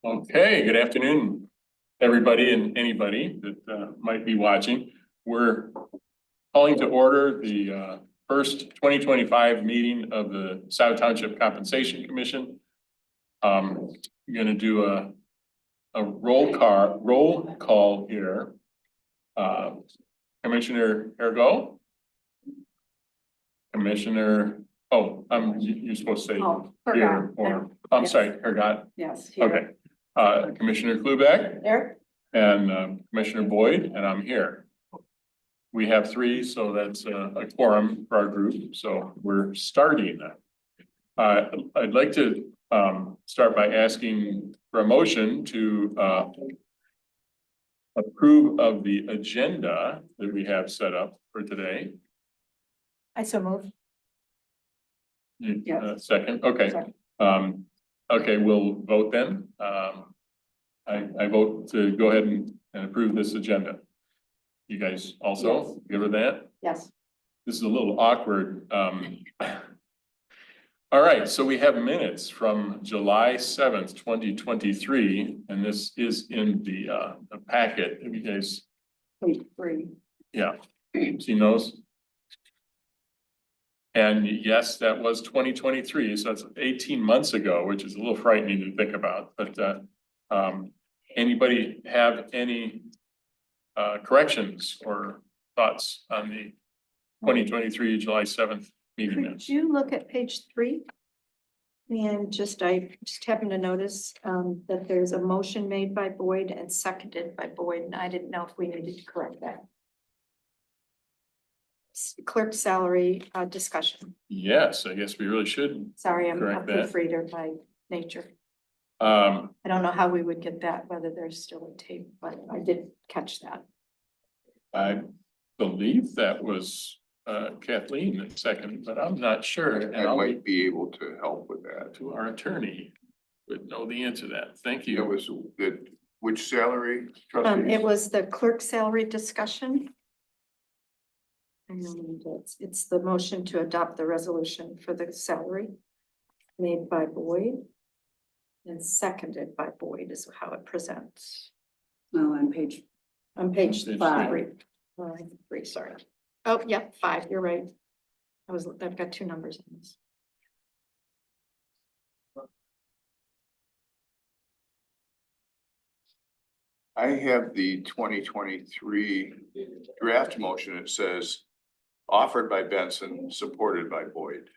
Okay, good afternoon, everybody and anybody that might be watching. We're calling to order the first 2025 meeting of the Scio Township Compensation Commission. I'm going to do a roll call here. Commissioner Ergo? Commissioner, you're supposed to say here, or, I'm Yes. sorry, Ergot. Yes. Here. Okay. Commissioner Klubeck There. and Commissioner Boyd, and I'm here. We have three, so that's a quorum for our group, so we're starting. I'd like to start by asking for a motion to approve of the agenda that we have set up for today. I so move. Yes. Second, okay. Second. Okay, we'll vote then. I vote to go ahead and approve this agenda. You guys also Yes. give her that? Yes. This is a little awkward. All right, so we have minutes from July 7th, 2023, and this is in the packet. Have you guys? Page 3. Yeah, seen those? And yes, that was 2023, so that's 18 months ago, which is a little frightening to think about, but anybody have any corrections or thoughts on the 2023 July 7th meeting minutes? Could you look at page 3? And I just happened to notice that there's a motion made by Boyd and seconded by Boyd, and I didn't know if we needed to correct that. Clerk salary discussion. Yes, I guess we really should. Sorry, I'm a Correct that. proofreader by nature. I I don't know how we would get that, whether there's still a tape, but I did catch that. believe that was Kathleen that second, but I'm not sure. And I I'll might be able to help with that. to our attorney would know the answer to that. Thank you. It was good. Which salary? It trustees? was the clerk salary discussion. And it's the motion to adopt the resolution for the salary made by Boyd and seconded by Boyd is how it presents. No, on page. On page Page 5. three. Three, sorry. Oh, yep, 5, you're right. I've got 2 numbers in this. I have the 2023 draft motion. It says offered by Benson, supported by Boyd.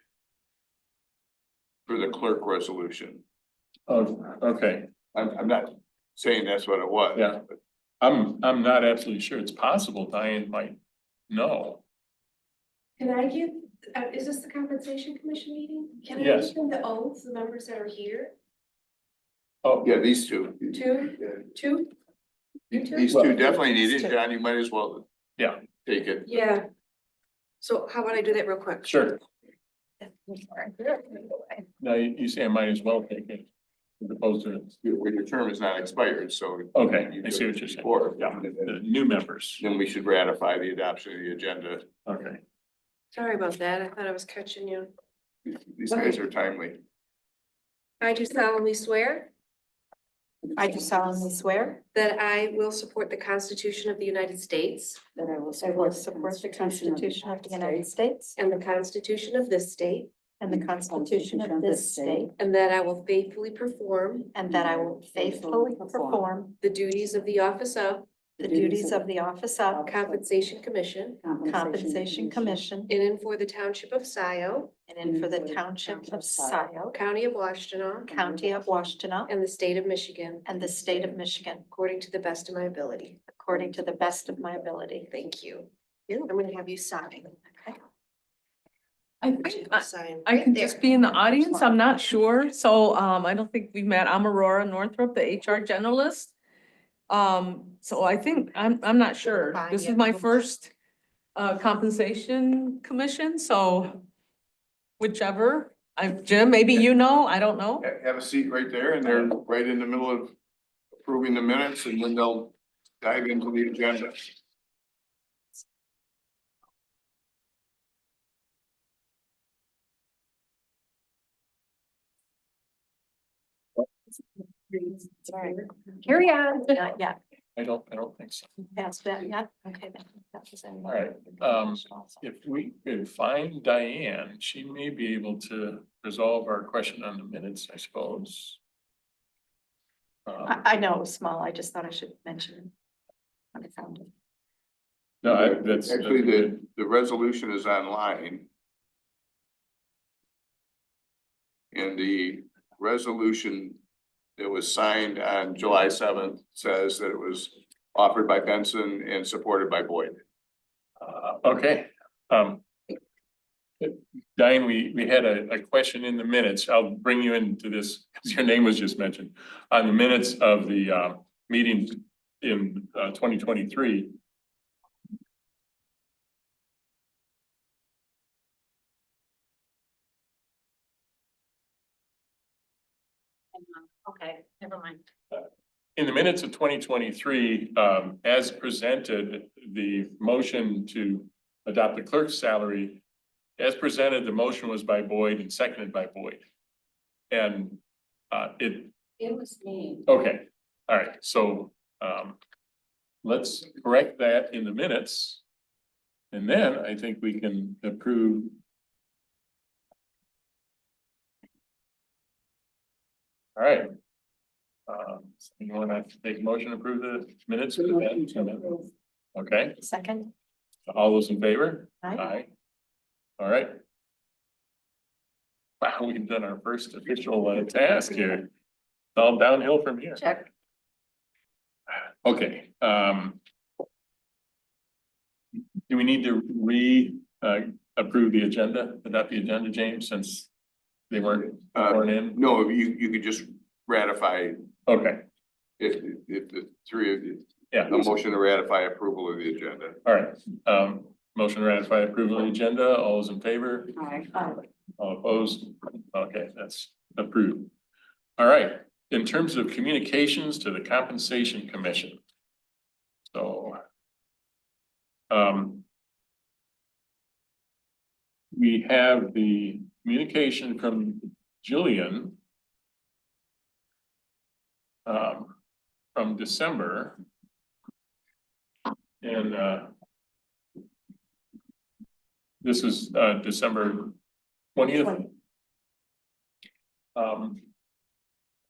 For the clerk resolution. Oh, okay. I'm not saying that's what it was. Yeah. but I'm not absolutely sure. It's possible Diane might know. Can I give, is this the compensation commission meeting? Can I Yes. give them the oaths, the members that are here? Oh, Yeah, these two. Two? Two? You two? These two definitely need it. John, you might as well. Yeah. Take it. Yeah. So how about I do that real quick? sure. Now you say I might as well take it as opposed to, Your term is not expired, so. okay, you I do see it what you're saying. before. Yeah, the new members. Then we should ratify the adoption of the agenda. Okay. Sorry about that. I thought I was catching you. These guys are timely. I do solemnly swear I do solemnly swear that I will support the Constitution of the United States That I will I will support the Constitution of the United States and the Constitution of this state, and the Constitution of this state, and that I will faithfully perform and that I will faithfully perform the duties of the office of the duties of the office of Compensation Commission Compensation Commission in and for the Township of Scio, and for the Township of Scio, County of Washtenaw, County of Washtenaw, and the state of Michigan, and the state of Michigan, according to the best of my ability. according to the best of my ability. Thank you. I'm gonna have you sign. I Would you think sign I right can there? just be in the audience. I'm not sure. So I don't think we've met. I'm Aurora Northrop, the HR generalist. So I think I'm not sure. Fine, This yeah. is my first compensation commission, so whichever. Jim, maybe you know, I don't know. Have a seat right there, and they're right in the middle of approving the minutes, and then they'll dive into the agenda. Sorry. Carry on. Yeah, I don't think so. that's that, yeah, okay. That was in. All right, if we could find Diane, she may be able to resolve our question on the minutes, I suppose. I know it was small, I just thought I should mention it. When I found it. No, that's. Actually, the resolution is online. And the resolution that was signed on July 7th says that it was offered by Benson and supported by Boyd. Okay, Diane, we had a question in the minutes. I'll bring you into this, because your name was just mentioned. On the minutes of the meeting in 2023. Okay, never mind. In the minutes of 2023, as presented, the motion to adopt the clerk's salary, as presented, the motion was by Boyd and seconded by Boyd. And it was me. okay, all right, so let's correct that in the minutes. And then I think we can approve. All right. So you want to take a motion to approve the minutes? Okay, Second, all those in favor? Aye. All right. Wow, we've done our first official task here. It's all downhill from here. check. Okay, do we need to approve the agenda, adopt the agenda, James, since they weren't born in? No, you could just ratify Okay, if the three of you, yeah, a motion to ratify approval of the agenda. all right. Motion to ratify approval of the agenda. All those in favor? All opposed? Okay, that's approved. All right, in terms of communications to the Compensation Commission. So. We have the communication from Jillian. From December. And this is December 20th.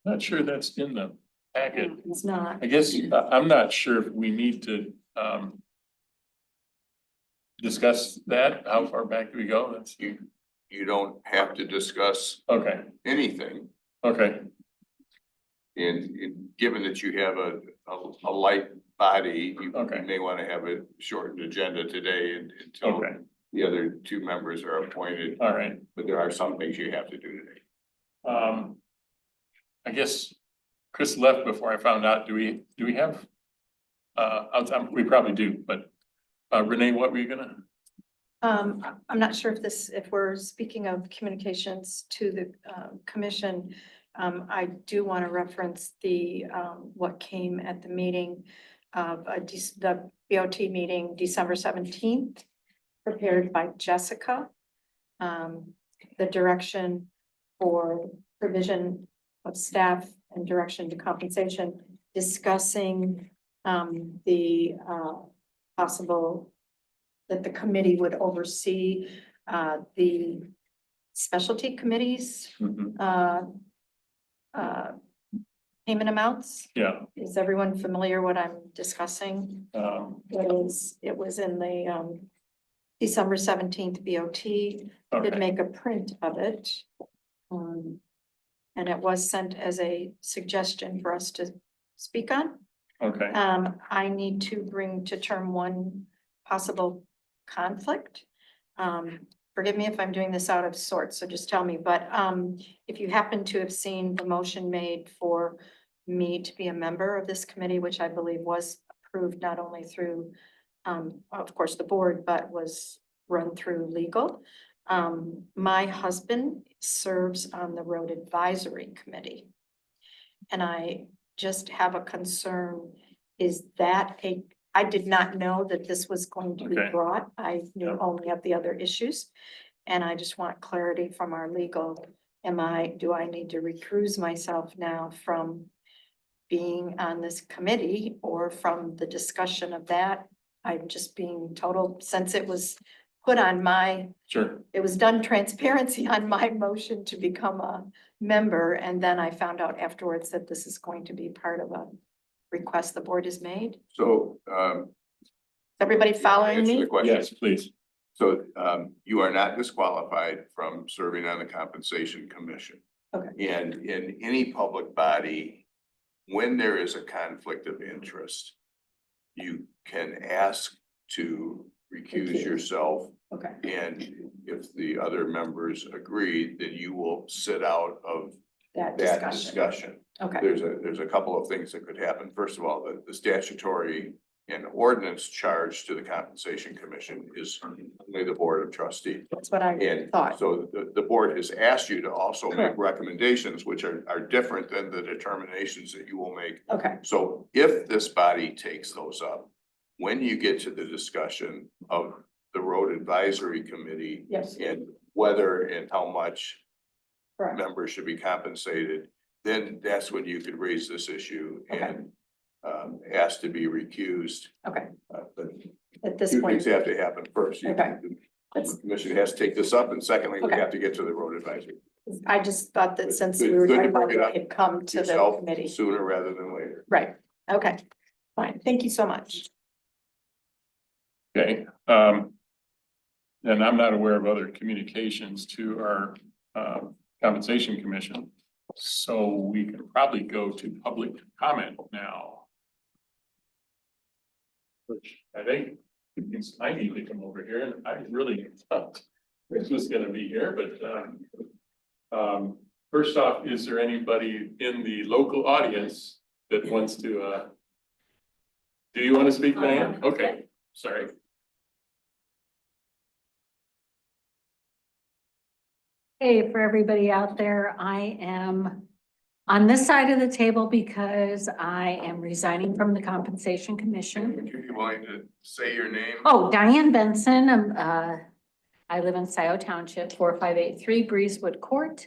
Not sure that's in the packet. It's not. I guess I'm not sure if we need to discuss that. How far back do we go? That's You don't have to discuss okay. anything. Okay, And given that you have a light body, you Okay. may want to have a shortened agenda today until okay, the other two members are appointed. all right. But there are some things you have to do today. I guess Chris left before I found out. Do we have? We probably do, but Renee, what were you gonna? I'm not sure if we're speaking of communications to the commission. I do want to reference the what came at the meeting of the BOT meeting, December 17th, prepared by Jessica. The direction for provision of staff and direction to compensation, discussing the possible that the committee would oversee the specialty committees payment amounts. Yeah. Is everyone familiar what I'm discussing? It was in the December 17th BOT. Did Okay. make a print of it. And it was sent as a suggestion for us to speak on. Okay. I need to bring to term one possible conflict. Forgive me if I'm doing this out of sorts, so just tell me, but if you happen to have seen the motion made for me to be a member of this committee, which I believe was approved not only through, of course, the board, but was run through legal. My husband serves on the road advisory committee. And I just have a concern, is that I did not know that this was going to be Okay. brought. I knew Yeah. only of the other issues. And I just want clarity from our legal do I need to recuse myself now from being on this committee or from the discussion of that? I'm just being total, since it was put on Sure. it was done transparency on my motion to become a member, and then I found out afterwards that this is going to be part of a request the board has made. So, Everybody following answer the me? question. Yes, please. So, you are not disqualified from serving on the compensation commission. Okay. And in any public body, when there is a conflict of interest, you can ask to recuse Recuse. yourself. Okay, And if the other members agree, then you will sit out of that that discussion. discussion. Okay, There's a couple of things that could happen. First of all, the statutory and ordinance charge to the compensation commission is only the board of trustees. that's what I And thought. so the board has asked you to also make Correct. recommendations, which are different than the determinations that you will make. Okay, So if this body takes those up, when you get to the discussion of the road advisory committee yes, and whether and how much correct. members should be compensated, then that's when you could raise this issue Okay. and ask to be recused. Okay, But at this two point, things have to happen first. Okay. The commission has to take this up, and secondly, we Okay. have to get to the road advisory. I just thought that since we Good- were good to talking about bring it up it had come to the Yourself committee. sooner rather than later. Right, okay, fine, thank you so much. Okay, and I'm not aware of other communications to our compensation commission. So we can probably go to public comment now. Which I think means I need to come over here, and I really thought this was gonna be here, but first off, is there anybody in the local audience that wants to do you want to speak, Diane? Okay, sorry. Hey, for everybody out there, I am on this side of the table because I am resigning from the Compensation Commission. Would you be willing to say your name? Oh, Diane Benson, I live in Scio Township, 4583 Breezewood Court.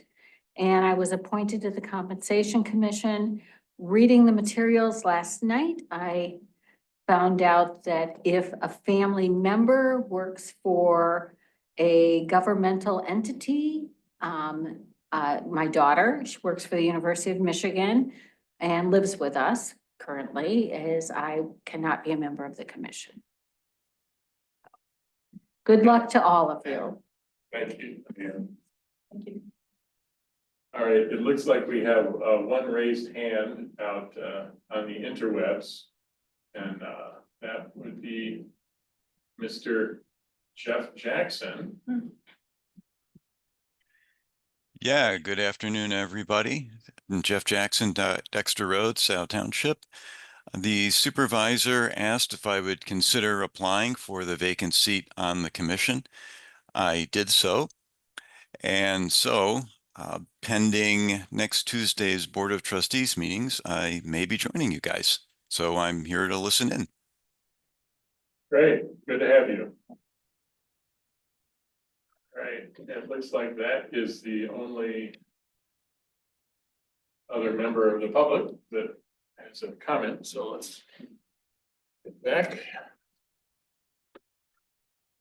And I was appointed to the Compensation Commission. Reading the materials last night, I found out that if a family member works for a governmental entity, my daughter, she works for the University of Michigan and lives with us currently, as I cannot be a member of the commission. Good luck to all of you. Thank you, Diane. Thank you. All right, it looks like we have one raised hand out on the interwebs. And that would be Mr. Jeff Jackson. Yeah, good afternoon, everybody. I'm Jeff Jackson, Dexter Road, Scio Township. The supervisor asked if I would consider applying for the vacant seat on the commission. I did so. And so, pending next Tuesday's Board of Trustees meetings, I may be joining you guys. So I'm here to listen in. Great, good to have you. All right, it looks like that is the only other member of the public that has a comment, so let's get back.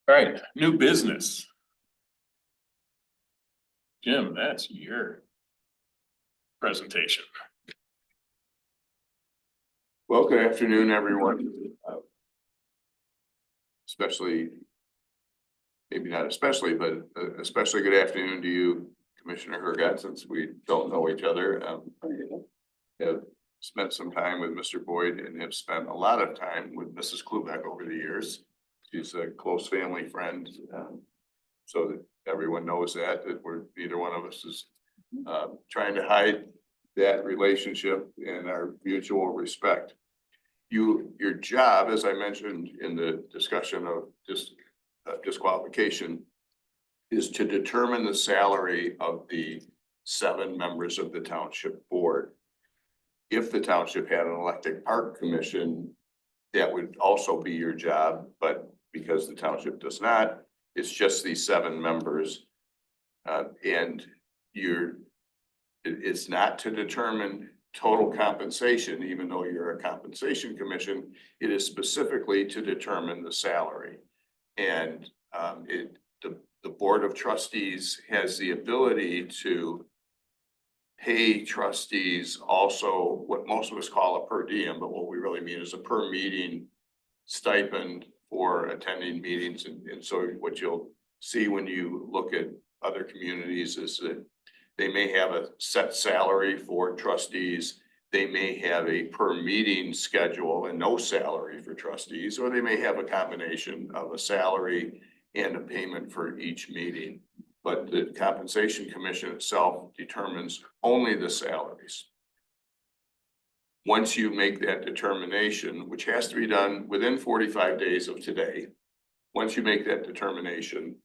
All right, new business. Jim, that's your presentation. Well, good afternoon, everyone. Especially, maybe not especially, but especially good afternoon to you, Commissioner Hergat, since we don't know each other. Have spent some time with Mr. Boyd and have spent a lot of time with Mrs. Klubeck over the years. She's a close family friend, so that everyone knows that neither one of us is trying to hide that relationship and our mutual respect. Your job, as I mentioned in the discussion of disqualification, is to determine the salary of the 7 members of the township board. If the township had an elected park commission, that would also be your job, but because the township does not, it's just these 7 members. And it's not to determine total compensation, even though you're a compensation commission. It is specifically to determine the salary. And the Board of Trustees has the ability to pay trustees also what most of us call a per diem, but what we really mean is a per meeting stipend for attending meetings. And so what you'll see when you look at other communities is that they may have a set salary for trustees. They may have a per meeting schedule and no salary for trustees, or they may have a combination of a salary and a payment for each meeting. But the Compensation Commission itself determines only the salaries. Once you make that determination, which has to be done within 45 days of today, once you make that determination,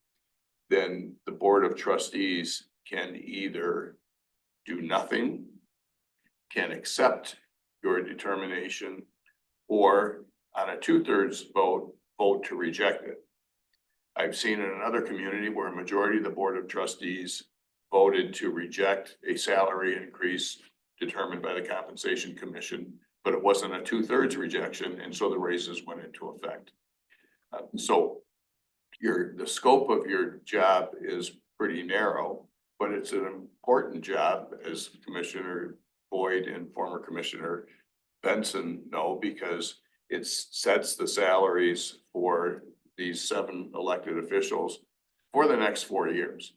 then the Board of Trustees can either do nothing, can accept your determination, or on a 2/3 vote to reject it. I've seen in another community where a majority of the Board of Trustees voted to reject a salary increase determined by the Compensation Commission, but it wasn't a 2/3 rejection, and so the raises went into effect. So the scope of your job is pretty narrow, but it's an important job, as Commissioner Boyd and former Commissioner Benson know, because it sets the salaries for these 7 elected officials for the next 4 years.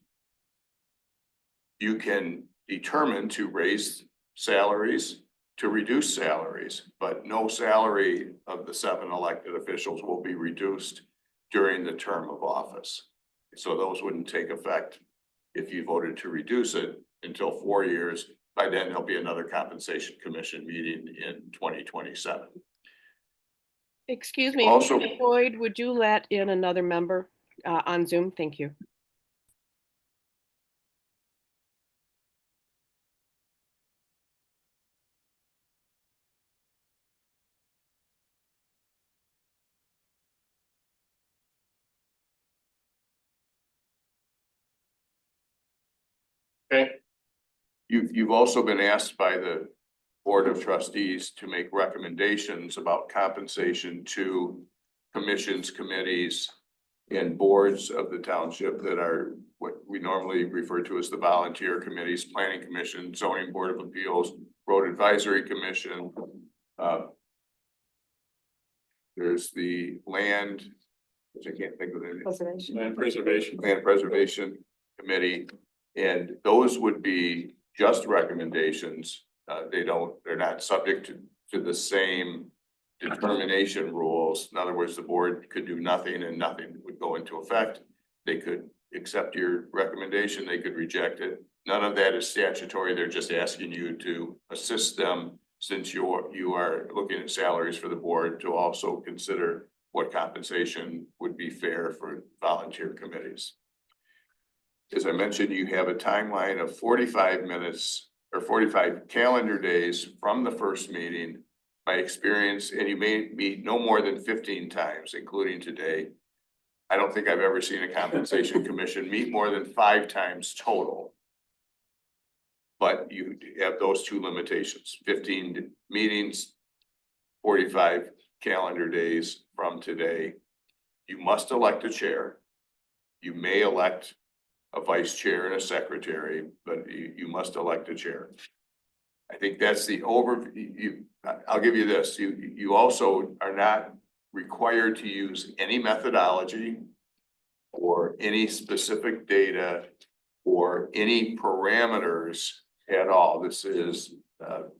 You can determine to raise salaries, to reduce salaries, but no salary of the 7 elected officials will be reduced during the term of office. So those wouldn't take effect if you voted to reduce it until 4 years. By then, there'll be another Compensation Commission meeting in 2027. Excuse me, Also- Mr. Boyd, would you let in another member on Zoom? Thank you. Okay, You've also been asked by the Board of Trustees to make recommendations about compensation to commissions, committees, and boards of the township that are what we normally refer to as the volunteer committees: Planning Commission, Zoning Board of Appeals, Road Advisory Commission. There's the land, which I can't think of the Preservation. land preservation. Land Preservation Committee, and those would be just recommendations. They're not subject to the same determination rules. In other words, the board could do nothing and nothing would go into effect. They could accept your recommendation, they could reject it. None of that is statutory. They're just asking you to assist them, since you are looking at salaries for the board, to also consider what compensation would be fair for volunteer committees. As I mentioned, you have a timeline of 45 minutes or 45 calendar days from the first meeting. By experience, and you may meet no more than 15 times, including today. I don't think I've ever seen a Compensation Commission meet more than 5 times total. But you have those 2 limitations: 15 meetings, 45 calendar days from today. You must elect a chair. You may elect a vice chair and a secretary, but you must elect a chair. I think that's the overview. I'll give you this. You also are not required to use any methodology or any specific data or any parameters at all. This is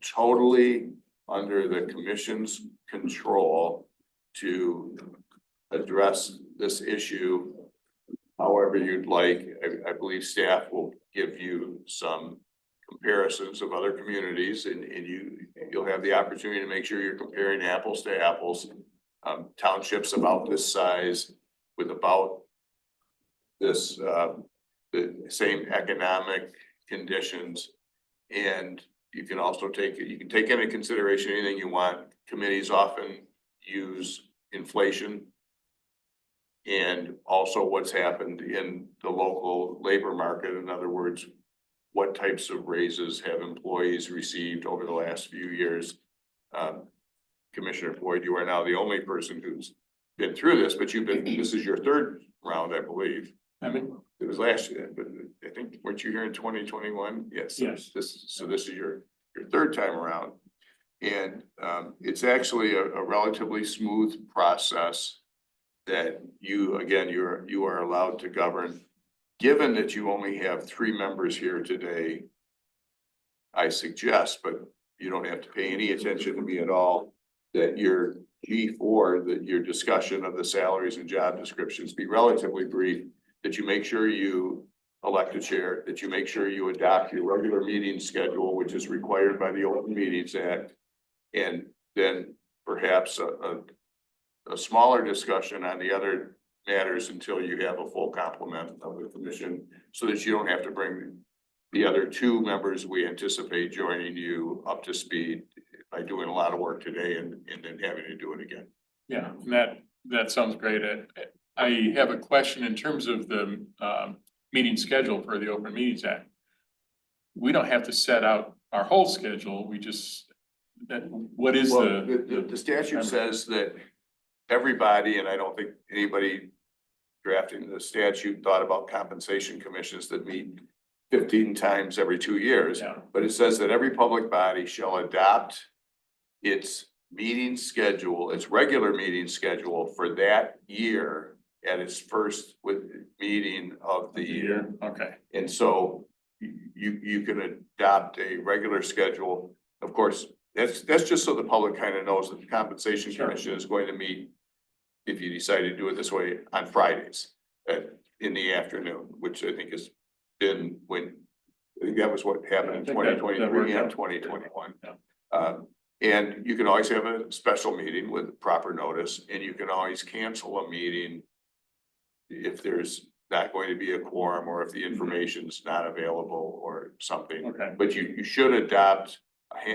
totally under the commission's control to address this issue however you'd like. I believe staff will give you some comparisons of other communities, and you'll have the opportunity to make sure you're comparing apples to apples. Townships about this size with about this the same economic conditions, and you can also take into consideration anything you want. Committees often use inflation and also what's happened in the local labor market. In other words, what types of raises have employees received over the last few years. Commissioner Boyd, you are now the only person who's been through this, but this is your third round, I believe. I mean, It was last year, but I think, weren't you here in 2021? Yes. Yes. This is your third time around. And it's actually a relatively smooth process that you are allowed to govern. Given that you only have 3 members here today, I suggest, but you don't have to pay any attention to me at all, that your G4, that your discussion of the salaries and job descriptions be relatively brief, that you make sure you elect a chair, that you make sure you adopt your regular meeting schedule, which is required by the Open Meetings Act, and then perhaps a smaller discussion on the other matters until you have a full complement of the commission, so that you don't have to bring the other 2 members we anticipate joining you up to speed by doing a lot of work today and then having to do it again. yeah, that sounds great. I have a question in terms of the meeting schedule for the Open Meetings Act. We don't have to set out our whole schedule. We just, what is Well, the the statute says that everybody, and I don't think anybody drafting the statute thought about compensation commissions that meet 15 times every 2 years. Yeah. But it says that every public body shall adopt its meeting schedule, its regular meeting schedule for that year at its first meeting of the year. Okay, And so you can adopt a regular schedule. Of course, that's just so the public kind of knows that the compensation Sure. commission is going to meet, if you decide to do it this way, on Fridays in the afternoon, which I think has been I think that was what happened in I think that 2023 worked and out. 2021. Yeah. And you can always have a special meeting with proper notice, and you can always cancel a meeting if there's not going to be a quorum, or if the information is not available or something. okay, But you should adopt,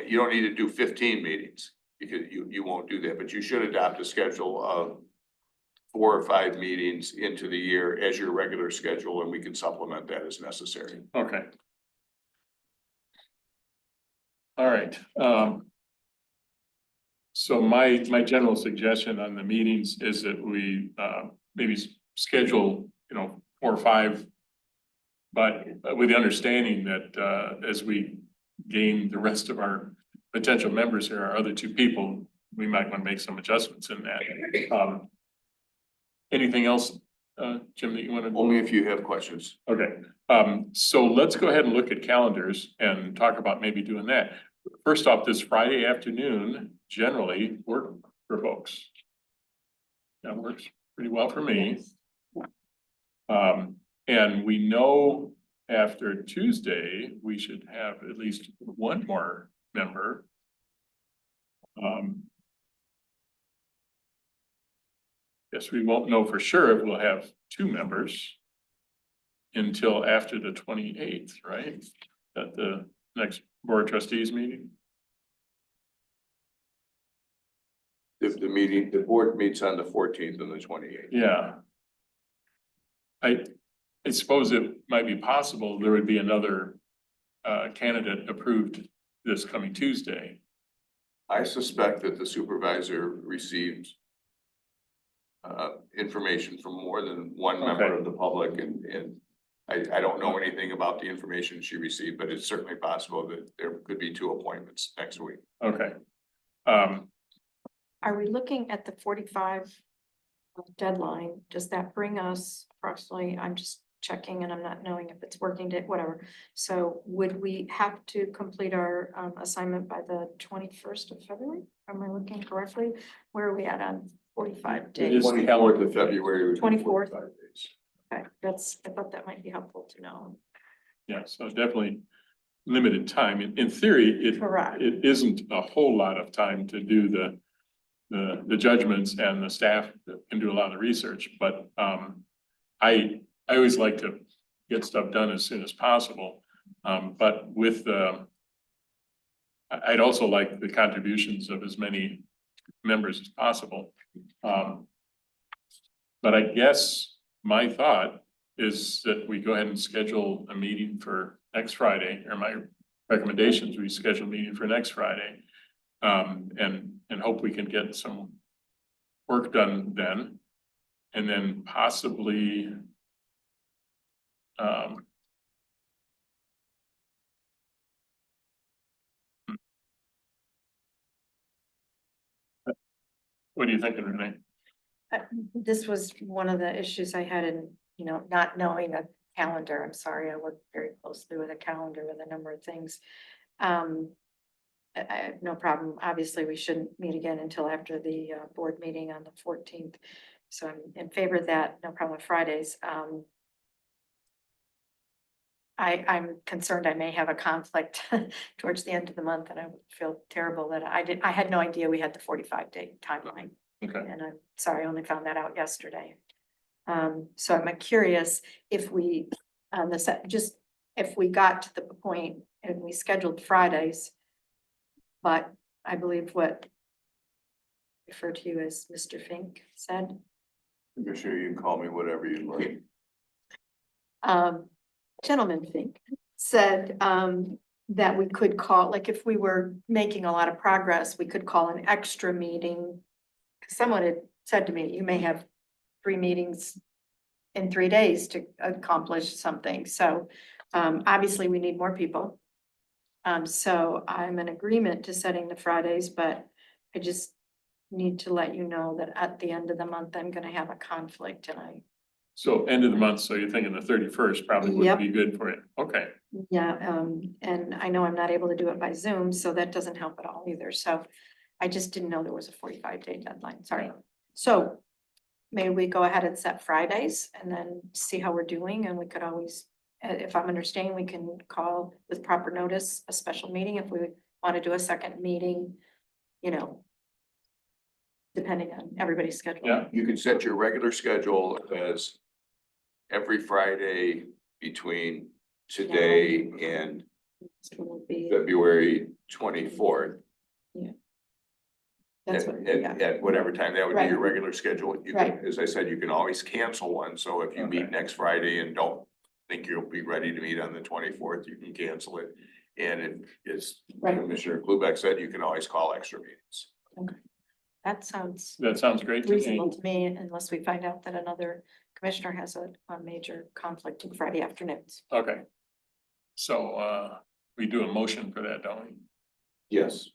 you don't need to do 15 meetings, because you won't do that, but you should adopt a schedule of 4 or 5 meetings into the year as your regular schedule, and we can supplement that as necessary. okay. All right, so my general suggestion on the meetings is that we maybe schedule, 4 or 5. But with the understanding that as we gain the rest of our potential members here, our other 2 people, we might want to make some adjustments in that. Anything else, Jim, that you want to? Only if you have questions. Okay, so let's go ahead and look at calendars and talk about maybe doing that. First off, this Friday afternoon generally work for folks. That works pretty well for me. And we know after Tuesday, we should have at least 1 more member. Guess we won't know for sure if we'll have 2 members until after the 28th, right? At the next board of trustees meeting. The board meets on the 14th and the 28th. Yeah. I suppose it might be possible there would be another candidate approved this coming Tuesday. I suspect that the supervisor received information from more than 1 member Okay. of the public, and I don't know anything about the information she received, but it's certainly possible that there could be 2 appointments next week. Okay. Are we looking at the 45 deadline? Does that bring us approximately, I'm just checking and I'm not knowing if it's working day, whatever. So would we have to complete our assignment by the 21st of February? Am I looking correctly? Where are we at on 45 It days? is- 24th of February. would be 24th. 45 days. Okay, I thought that might be helpful to know. Yeah, so definitely limited time. In theory, Correct. it isn't a whole lot of time to do the judgments, and the staff can do a lot of research, but I always like to get stuff done as soon as possible. But with I'd also like the contributions of as many members as possible. But I guess my thought is that we go ahead and schedule a meeting for next Friday, or my recommendations, we schedule a meeting for next Friday. And hope we can get some work done then. And then possibly, what are you thinking, Renee? This was one of the issues I had in, not knowing a calendar. I'm sorry, I work very closely with a calendar with a number of things. I have no problem. Obviously, we shouldn't meet again until after the board meeting on the 14th. So I'm in favor of that. No problem with Fridays. I'm concerned I may have a conflict towards the end of the month, and I would feel terrible that I had no idea we had the 45-day timeline. Okay, And I'm sorry, I only found that out yesterday. So I'm curious if we, if we got to the point and we scheduled Fridays, but I believe what referred to you as Mr. Fink said, I'm sure you can call me whatever you like. Gentleman Fink said, that we could call, like if we were making a lot of progress, we could call an extra meeting. Someone had said to me, you may have 3 meetings in 3 days to accomplish something. So obviously we need more people. So I'm in agreement to setting the Fridays, but I just need to let you know that at the end of the month, I'm gonna have a conflict and so end of the month, so you're thinking the 31st probably would Yep. be good for you. Okay, and I know I'm not able to do it by Zoom, so that doesn't help at all either. So I just didn't know there was a 45-day deadline, sorry. So maybe we go ahead and set Fridays and then see how we're doing, and we could always, if I'm understanding, we can call with proper notice, a special meeting if we want to do a second meeting, depending on everybody's schedule. yeah, You can set your regular schedule as every Friday between today and So it would be, February 24th. that's what, yeah. At whatever time, that would be your Right. regular schedule. You Right. can, as I said, you can always cancel one, so if you meet Okay. next Friday and don't think you'll be ready to meet on the 24th, you can cancel it. And it is, Right. Commissioner Klubeck said, you can always call extra meetings. That sounds that sounds great to me. reasonable to me, unless we find out that another commissioner has a major conflict on Friday afternoons. Okay. So, we do a motion for that, don't we? Yes.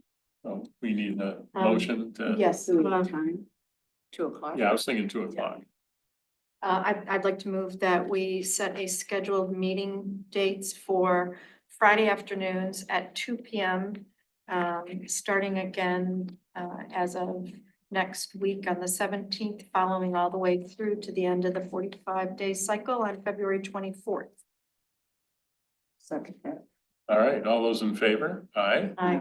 So we need a motion to, Yes, Do we have time? 2 o'clock? yeah, I was thinking 2 o'clock. I'd like to move that we set a scheduled meeting dates for Friday afternoons at 2 p.m. Starting again, as of next week on the 17th, following all the way through to the end of the 45-day cycle on February 24th. Second. All right, all those in favor? Aye. Aye.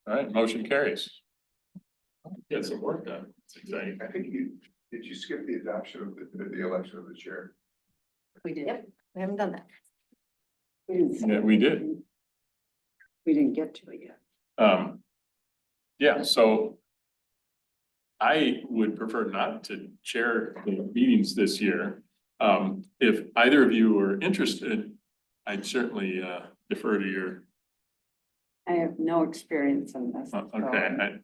All right, motion carries. Get some work done. It's exciting. I think did you skip the adoption of the election of the chair? We did. Yep, we haven't done that. We didn't. Yeah, we did. We didn't get to it yet. Yeah, so I would prefer not to chair the meetings this year. If either of you are interested, I'd certainly defer to your, I have no experience in this. so- okay,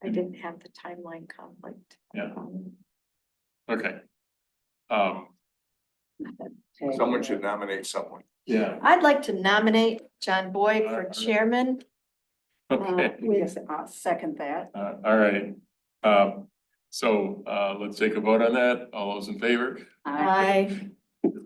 I didn't have the timeline conflict. Yeah. Um, okay. Someone should nominate someone. Yeah, I'd like to nominate John Boyd for Alright. chairman. okay, Yes, I'll second that. all right. So let's take a vote on that. All those in favor? I,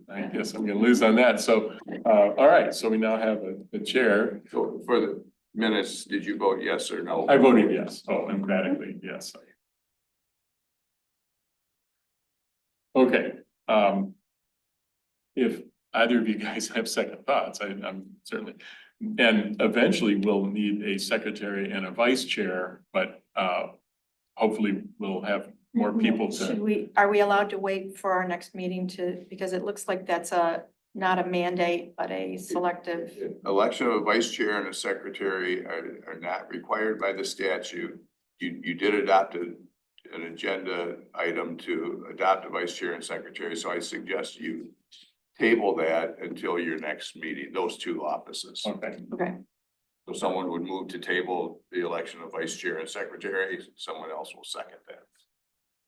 I guess I'm gonna lose on that. So, all right, so we now have a chair. So for the minutes, did you vote yes or no? I voted yes, oh, emphatically, yes. Okay, if either of you guys have second thoughts, I'm certainly, and eventually we'll need a secretary and a vice chair, but hopefully we'll have more people to, are we allowed to wait for our next meeting because it looks like that's not a mandate, but a selective. Election of a vice chair and a secretary are not required by the statute. You did adopt an agenda item to adopt a vice chair and secretary, so I suggest you table that until your next meeting, those two offices. Okay, Okay, So someone would move to table the election of vice chair and secretary, someone else will second that.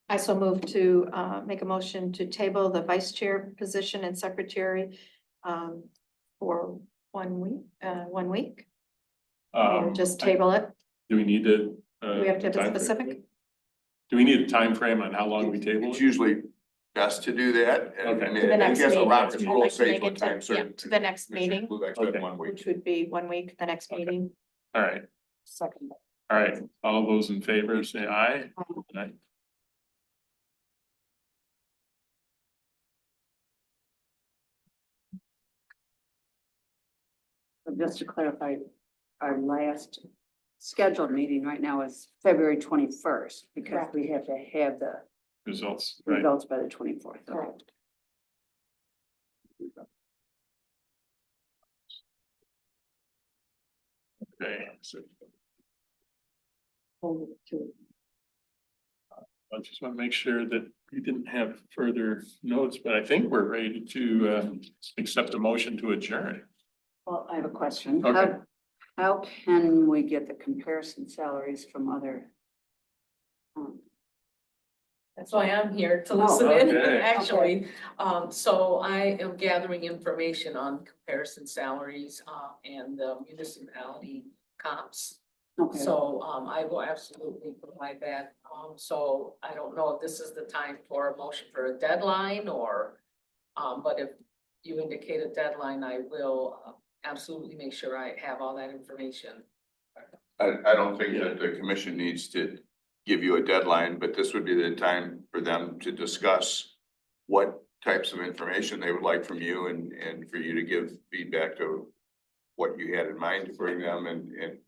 I so move to make a motion to table the vice chair position and secretary for 1 week, 1 week. Or just table it. do we need to? Do we have to have a time frame? specific? Do we need a time frame on how long we table It's it? usually best to do that. And Okay. I mean, To the I next guess meeting. Robert's I'd rule like to says make what it time to, certain. to the next Commissioner meeting, Lubeck said Okay. 1 week. which would be 1 week, the next Okay. meeting. All right, Second. all right. All those in favor say aye. Aye. So just to clarify, our last scheduled meeting right now is February 21st, because Correct. we have to have the Results, right? results by the 24th. Correct. Okay, so Hold it to- I just want to make sure that we didn't have further notes, but I think we're ready to accept a motion to adjourn. Well, I have a question. Okay. How can we get the comparison salaries from other? That's why I'm here to Oh, listen in, okay. actually. So I am gathering information on comparison salaries, and the municipality comps. Okay. So, I will absolutely provide that. So I don't know if this is the time for a motion for a deadline or, but if you indicate a deadline, I will absolutely make sure I have all that information. I don't think that the commission needs to give you a deadline, but this would be the time for them to discuss what types of information they would like from you and for you to give feedback to what you had in mind to bring them and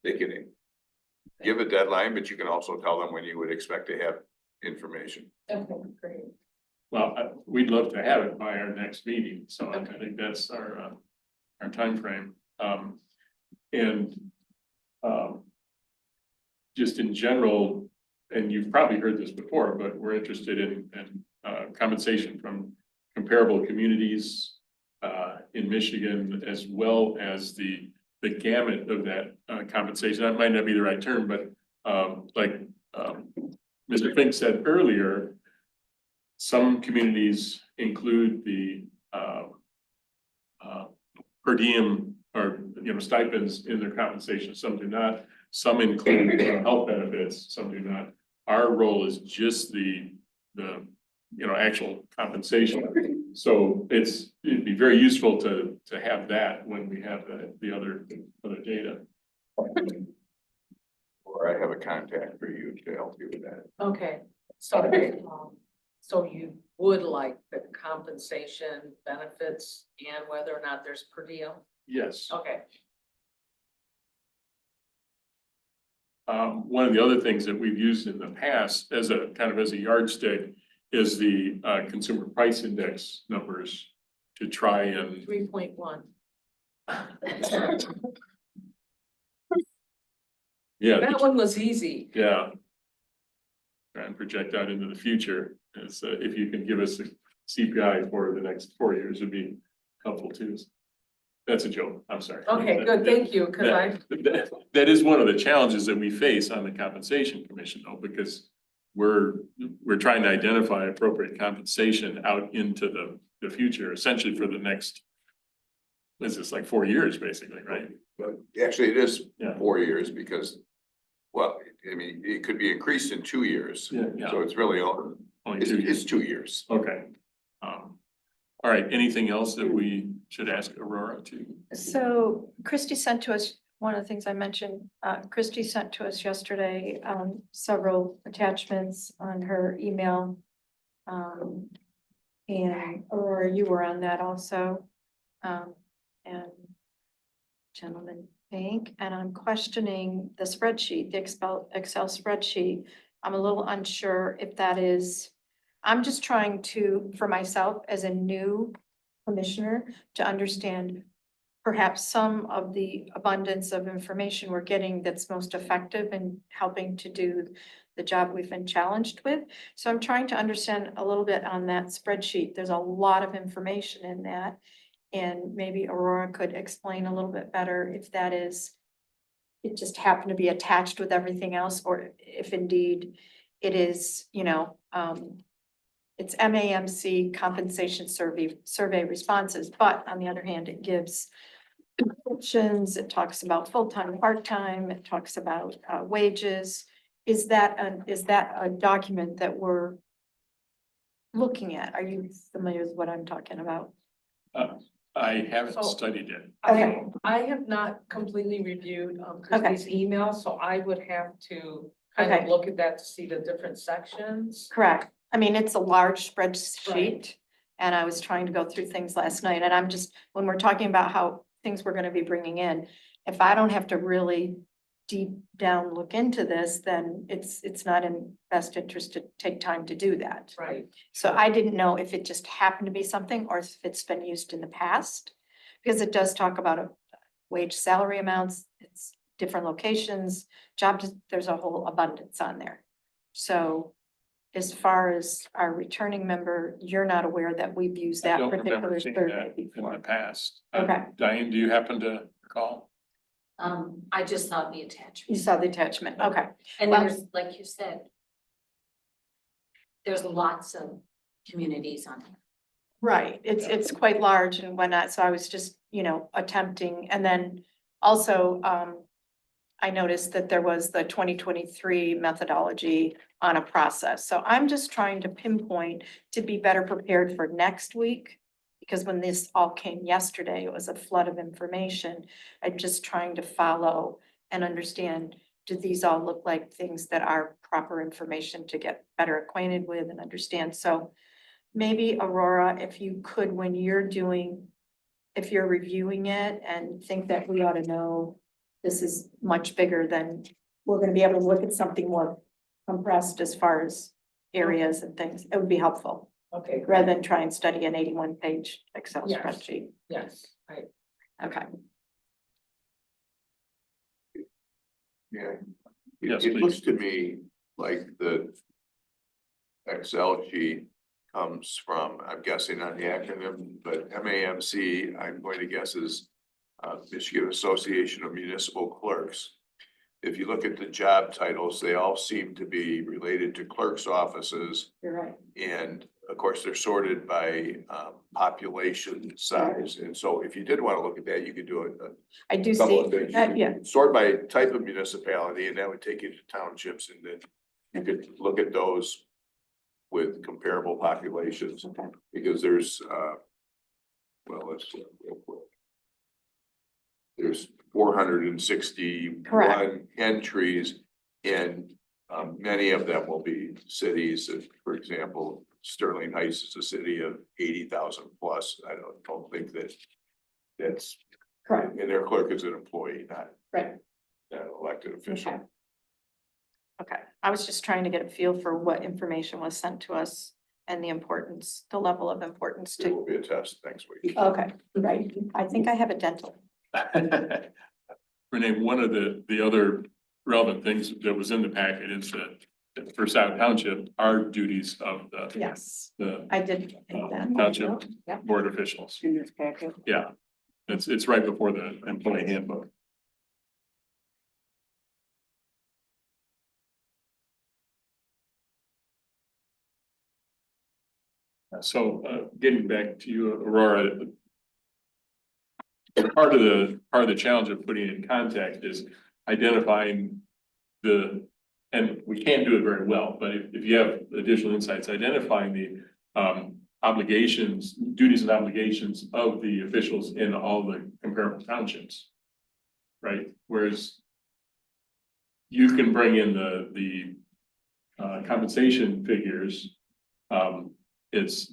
they can give a deadline, but you can also tell them when you would expect to have information. Okay, great. Well, we'd love to have it by our next meeting, so I Okay. think that's our timeframe. And just in general, and you've probably heard this before, but we're interested in compensation from comparable communities in Michigan, as well as the gamut of that compensation. That might not be the right term, but like Mr. Fink said earlier, some communities include the per diem or, stipends in their compensation, some do not. Some include health benefits, some do not. Our role is just the actual compensation. So it'd be very useful to have that when we have the other data. Or I have a contact for you to help you with that. Okay, so, so you would like the compensation benefits and whether or not there's per diem? Yes. Okay. One of the other things that we've used in the past as a kind of as a yardstick is the consumer price index numbers to try and 3.1. yeah, That one was easy. yeah. Try and project out into the future. As if you can give us a CPI for the next 4 years would be helpful too. That's a joke. I'm sorry. Okay, good, thank you, because I, That is one of the challenges that we face on the compensation commission though, because we're trying to identify appropriate compensation out into the future, essentially for the next, this is like 4 years, basically, right? But actually it is Yeah. 4 years because, well, I mean, it could be increased in 2 years. Yeah. So it's really, Only it's 2 years. 2 years. Okay. All right, anything else that we should ask Aurora to? So Christy sent to us, one of the things I mentioned, Christy sent to us yesterday, several attachments on her email. And Aurora, you were on that also. And gentleman Bank, and I'm questioning the spreadsheet, the Excel spreadsheet. I'm a little unsure if that is, I'm just trying to, for myself as a new commissioner, to understand perhaps some of the abundance of information we're getting that's most effective in helping to do the job we've been challenged with. So I'm trying to understand a little bit on that spreadsheet. There's a lot of information in that. And maybe Aurora could explain a little bit better if that is, it just happened to be attached with everything else, or if indeed it is, it's MAMC compensation survey responses, but on the other hand, it gives options, it talks about full-time, part-time, it talks about wages. Is that a document that we're looking at? Are you familiar with what I'm talking about? I haven't So- studied it. Okay. I have not completely reviewed Okay. Christie's email, so I would have to kind Okay. of look at that to see the different sections. Correct. I mean, it's a large spreadsheet. Right. And I was trying to go through things last night, and I'm just, when we're talking about how things we're gonna be bringing in, if I don't have to really deep down look into this, then it's not in best interest to take time to do that. Right. So I didn't know if it just happened to be something or if it's been used in the past. Because it does talk about a wage salary amounts, it's different locations, there's a whole abundance on there. So as far as our returning member, you're not aware that we've used I that don't particular remember seeing survey that in before. the past. Okay. Diane, do you happen to recall? I just saw the attachment. You saw the attachment, okay. And Well- there's, like you said, there's lots of communities on it. Right, it's quite large and whatnot, so I was just, attempting, and then also, I noticed that there was the 2023 methodology on a process, so I'm just trying to pinpoint to be better prepared for next week. Because when this all came yesterday, it was a flood of information. I'm just trying to follow and understand, do these all look like things that are proper information to get better acquainted with and understand? So maybe Aurora, if you could, when if you're reviewing it and think that we ought to know this is much bigger than, we're gonna be able to look at something more compressed as far as areas and things, it would be helpful. Okay, Rather than try and study an 81-page Excel Yes. spreadsheet. yes, I, Okay, Yeah. Yes, It looks please. to me like the Excel sheet comes from, I'm guessing on the acronym, but MAMC, I'm going to guess is Michigan Association of Municipal Clerks. If you look at the job titles, they all seem to be related to clerks' offices. you're right. And of course, they're sorted by population size. And so if you did want to look at that, you could do it. I do Couple see, of things. yeah, Sort by type of municipality, and that would take you to townships, and then you could look at those with comparable populations, okay, because there's, well, let's look real quick. There's 461 Correct. entries, and many of them will be cities. For example, Sterling Heights is a city of 80,000 plus. I don't think that's. correct, And their clerk is an employee, not right, an elected official. okay. Okay, I was just trying to get a feel for what information was sent to us and the importance, the level of importance There to, will be a test next week. okay, right. I think I have a dental. Renee, one of the other relevant things that was in the packet is that for Scio Township, our duties of Yes, the I did think that. township Yeah. board officials. In this packet. Yeah, it's right before the employee handbook. So getting back to you, Aurora. Part of the challenge of putting it in context is identifying and we can't do it very well, but if you have additional insights, identifying the obligations, duties and obligations of the officials in all the comparable townships. Right, whereas you can bring in the compensation figures. It's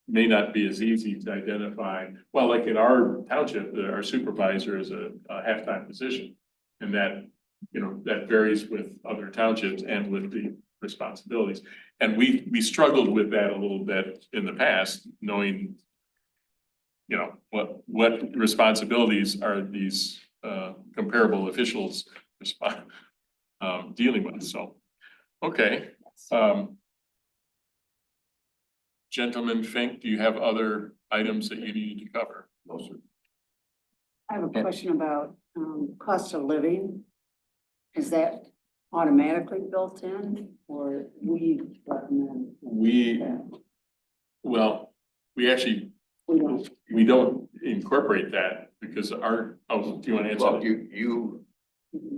may not be as easy to identify, well, like in our township, our supervisor is a half-time position. And that, that varies with other townships and with the responsibilities. And we struggled with that a little bit in the past, knowing, you know, what responsibilities are these comparable officials dealing with, so, okay. Gentleman Fink, do you have other items that you need to cover? No, sir. I have a question about, cost of living. Is that automatically built in or we recommend? Well, we actually, We don't. we don't incorporate that because our, oh, do you want to answer? Well, that? you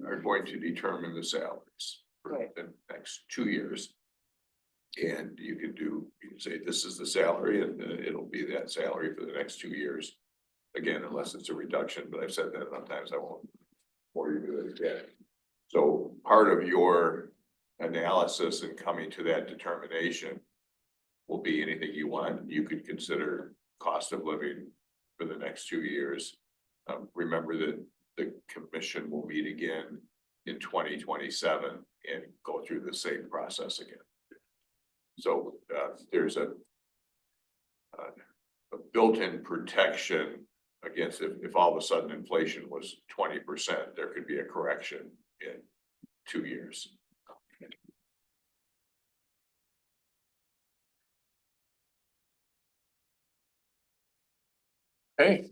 are going to determine the salaries for Right. the next 2 years. And you can say, this is the salary and it'll be that salary for the next 2 years. Again, unless it's a reduction, but I've said that sometimes I won't bore you with it again. So part of your analysis and coming to that determination will be anything you want. You could consider cost of living for the next 2 years. Remember that the commission will meet again in 2027 and go through the same process again. So there's a built-in protection against if all of a sudden inflation was 20%, there could be a correction in 2 years. Okay,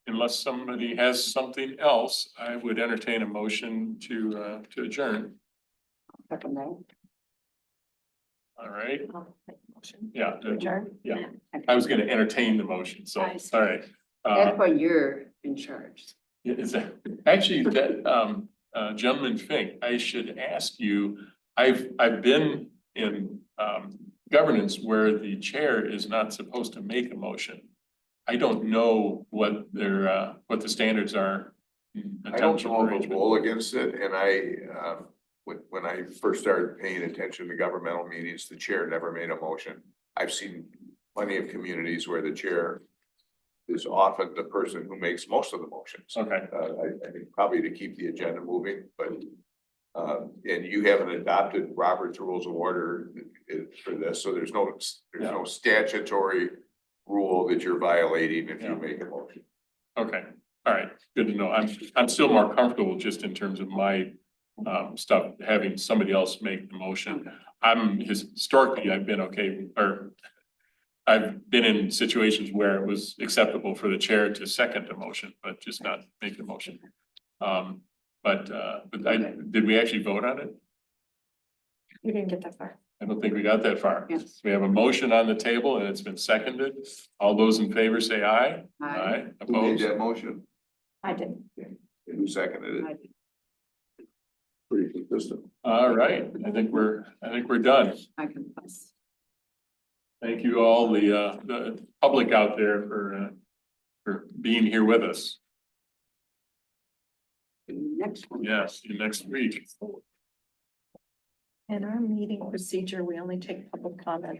unless somebody has something else, I would entertain a motion to adjourn. Second that. All right, I'll make a motion. yeah, To adjourn? yeah, I was gonna entertain the motion, so, I see. all right. That's why you're in charge. Is that, actually, that, gentleman Fink, I should ask you, I've been in, governance where the chair is not supposed to make a motion. I don't know what their, what the standards are. In a I don't township know of a arrangement. rule against it, and when I first started paying attention to governmental meetings, the chair never made a motion. I've seen plenty of communities where the chair is often the person who makes most of the motions. Okay, I think probably to keep the agenda moving, but and you haven't adopted Robert's Rules of Order for this, so there's no statutory rule that you're violating if Yeah. you make a motion. okay, all right, good to know. I'm still more comfortable just in terms of my stuff, having somebody else make the motion. Historically, I've been okay, or I've been in situations where it was acceptable for the chair to second the motion, but just not make the motion. But did we actually vote on it? We didn't get that far. I don't think we got that far. Yes. We have a motion on the table and it's been seconded. All those in favor say aye. Aye. Who made Opposed? that motion? I did. And who seconded it? Aye. Pretty consistent. All right, I think we're done. I can pass. Thank you all, the public out there for being here with us. Next one. Yes, see you next week. In our meeting procedure, we only take public comment